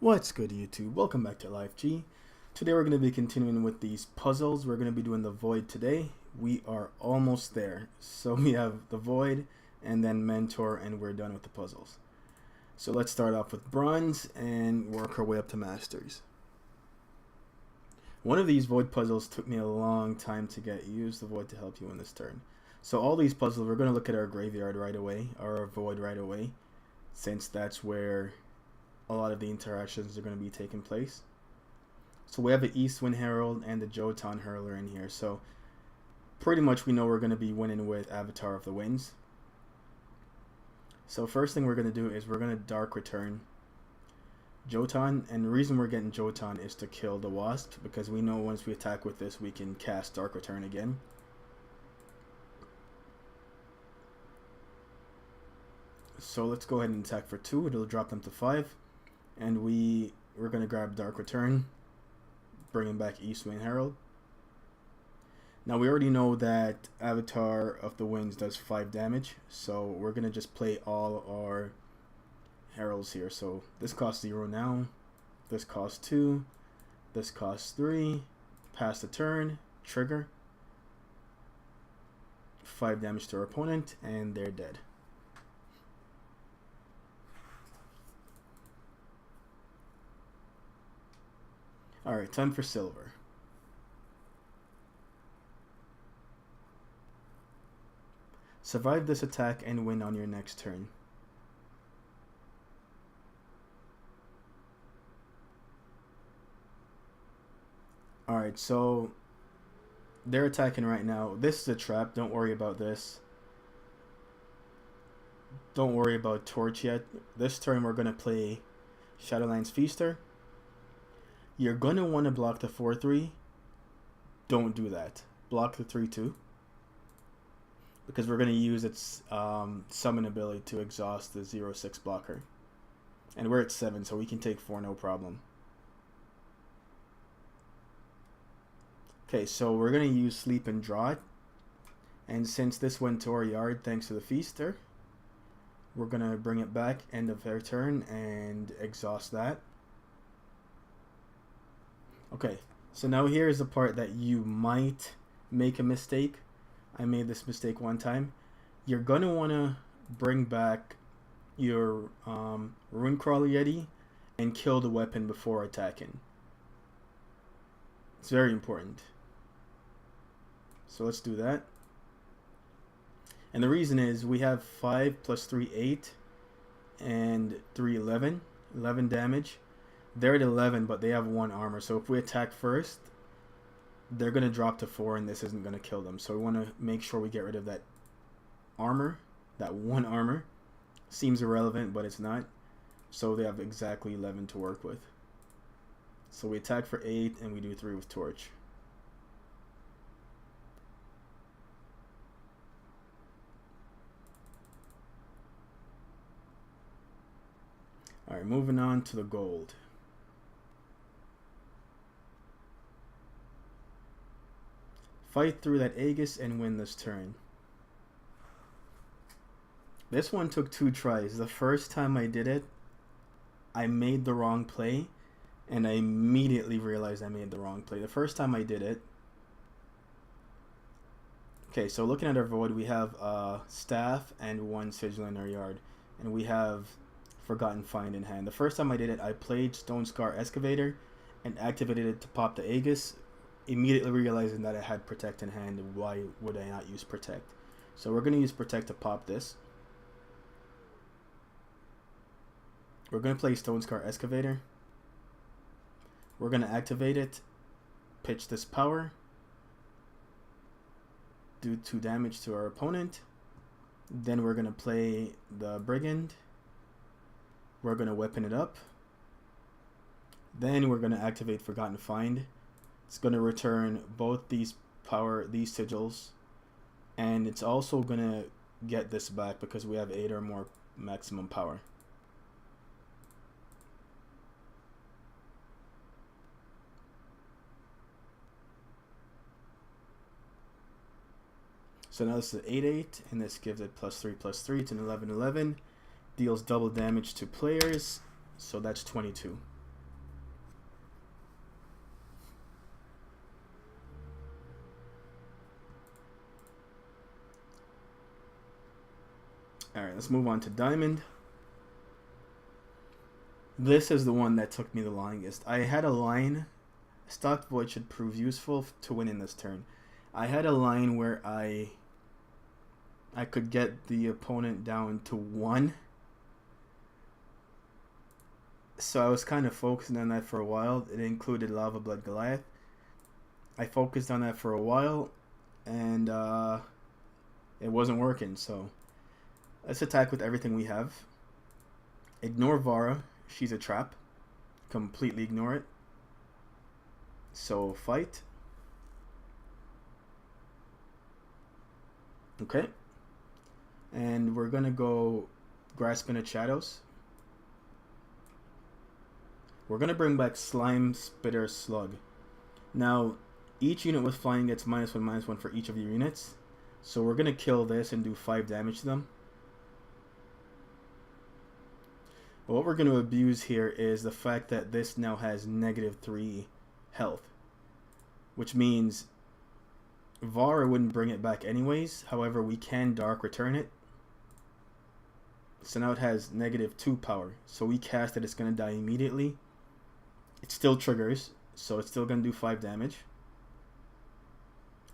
What's good, YouTube? Welcome back to Life G. Today we're going to be continuing with these puzzles. We're going to be doing the Void today. We are almost there. So we have the Void and then Mentor, and we're done with the puzzles. So let's start off with Bronze and work our way up to Masters. One of these Void puzzles took me a long time to get. Use the Void to help you in this turn. So all these puzzles, we're going to look at our Graveyard right away, or our Void right away, since that's where a lot of the interactions are going to be taking place. So we have the East Wind Herald and the Jotun Hurler in here. So pretty much we know we're going to be winning with Avatar of the Winds. So first thing we're going to do is we're going to Dark Return Jotun. And the reason we're getting Jotun is to kill the Wasp, because we know once we attack with this we can cast Dark Return again. So let's go ahead and attack for 2. It'll drop them to 5. And we're going to grab Dark Return, bringing back East Wind Herald. Now we already know that Avatar of the Winds does 5 damage, so we're going to just play all our heralds here. So this costs 0 now, this costs 2, this costs 3, pass the turn, trigger, 5 damage to our opponent, and they're dead. Alright, time for silver. Survive this attack and win on your next turn. Alright, so they're attacking right now. This is a trap. Don't worry about this. Don't worry about Torch yet. This turn we're going to play Shadowlands Feaster. You're going to want to block the 4-3. Don't do that. Block the 3-2. Because we're going to use its summon ability to exhaust the 0-6 blocker. And we're at 7, so we can take 4 no problem. Okay, so we're going to use Sleep and Draw it. And since this went to our yard thanks to the Feaster, we're going to bring it back end of their turn and exhaust that. Okay, so now here's the part that you might make a mistake. I made this mistake one time. You're going to want to bring back your Runecrawler Yeti and kill the weapon before attacking. It's very important. So let's do that. And the reason is we have 5 plus 3, 8, and 3, 11. 11 damage. They're at 11, but they have 1 armor. So if we attack first, they're going to drop to 4, and this isn't going to kill them. So we want to make sure we get rid of that armor, that 1 armor. Seems irrelevant, but it's not. So they have exactly 11 to work with. So we attack for 8, and we do 3 with Torch. Alright, moving on to the gold. Fight through that Aegis and win this turn. This one took 2 tries. The first time I did it, I made the wrong play, and I immediately realized I made the wrong play. The first time I did it. Okay, so looking at our Void, we have Staff and 1 Sigil in our yard, and we have Forgotten Find in hand. The first time I did it, I played Stone Scar Excavator and activated it to pop the Aegis, immediately realizing that I had Protect in hand, and why would I not use Protect? So we're going to use Protect to pop this. We're going to play Stone Scar Excavator. We're going to activate it, pitch this power, do 2 damage to our opponent. Then we're going to play the Brigand. We're going to weapon it up. Then we're going to activate Forgotten Find. It's going to return both these sigils, and it's also going to get this back because we have 8 or more maximum power. So now this is 8-8, and this gives it +3/+3. It's an 11/11. Deals double damage to players, so that's 22. Alright, let's move on to Diamond. This is the one that took me the longest. I had a line, Stocked Void should prove useful to win in this turn. I had a line where I could get the opponent down to 1. So I was kind of focusing on that for a while. It included Lava Blood Goliath. I focused on that for a while, and it wasn't working. So let's attack with everything we have. Ignore Vara. She's a trap. Completely ignore it. So fight. Okay. And we're going to go Grasping at Shadows. We're going to bring back Slime Spitter Slug. Now, each unit with flying gets -1/-1 for each of your units. So we're going to kill this and do 5 damage to them. But what we're going to abuse here is the fact that this now has -3 health. Which means Vara wouldn't bring it back anyways. However, we can Dark Return it. So now it has -2 power. So we cast it, it's going to die immediately. It still triggers, so it's still going to do 5 damage.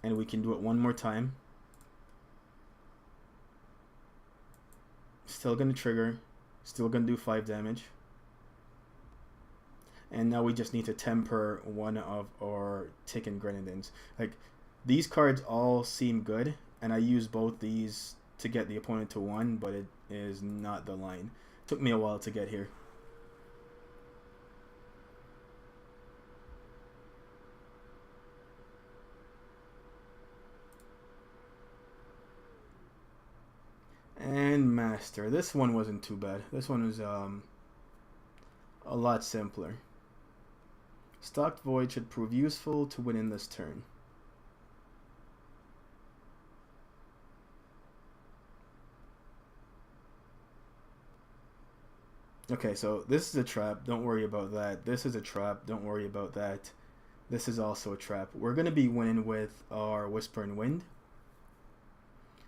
And we can do it one more time. Still going to trigger. Still going to do 5 damage. And now we just need to temper one of our Ticking Grenadins. Like, these cards all seem good, and I use both these to get the opponent to 1, but it is not the line. Took me a while to get here. And Master. This one wasn't too bad. This one was a lot simpler. Stocked Void should prove useful to win in this turn. Okay, so this is a trap. Don't worry about that. This is a trap. Don't worry about that. This is also a trap. We're going to be winning with our Whispering Wind.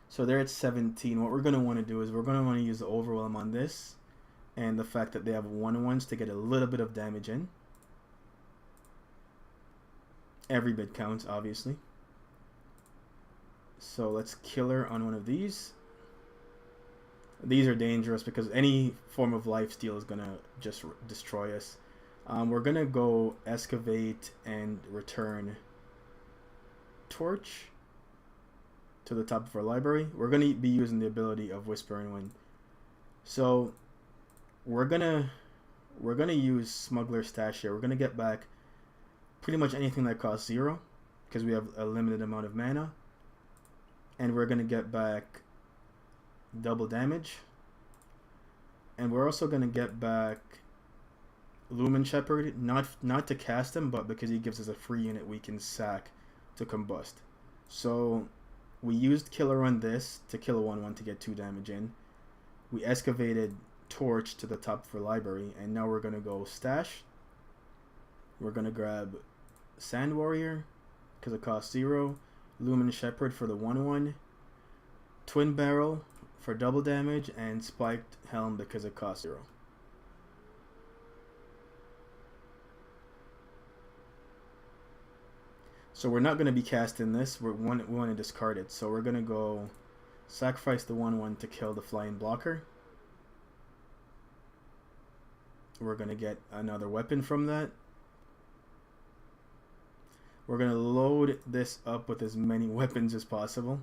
So they're at 17. What we're going to want to do is we're going to want to use the Overwhelm on this. And the fact that they have 1/1s to get a little bit of damage in. Every bit counts, obviously. So let's kill her on one of these. These are dangerous because any form of lifesteal is going to just destroy us. We're going to go Excavate and return Torch to the top of our library. We're going to be using the ability of Whispering Wind. So we're gonna use Smuggler Stash here. We're gonna get back pretty much anything that costs 0 because we have a limited amount of mana, and we're gonna get back double damage, and we're also gonna get back Lumen Shepherd, not to cast him, but because he gives us a free unit we can sack to combust. So we used Killer on this to kill a 1/1 to get 2 damage in. We excavated Torch to the top for library, and now we're gonna go Stash. We're gonna grab Sand Warrior because it costs 0, Lumen Shepherd for the 1/1, Twin Barrel for double damage, and Spiked Helm because it costs 0. So we're not going to be casting this. We want to discard it. So we're going to go sacrifice the 1/1 to kill the flying blocker. We're going to get another weapon from that. We're going to load this up with as many weapons as possible.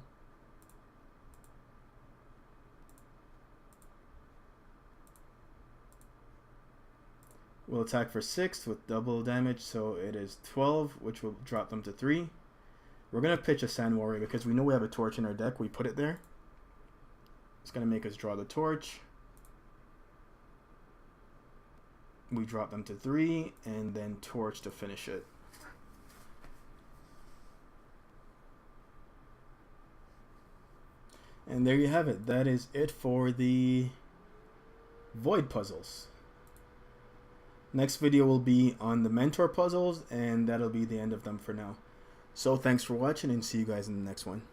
We'll attack for 6 with double damage, so it is 12, which will drop them to 3. We're going to pitch a Sand Warrior because we know we have a Torch in our deck. We put it there. It's going to make us draw the Torch. We drop them to 3, and then Torch to finish it. And there you have it. That is it for the Void puzzles. Next video will be on the Mentor puzzles, and that'll be the end of them for now. So thanks for watching, and see you guys in the next one.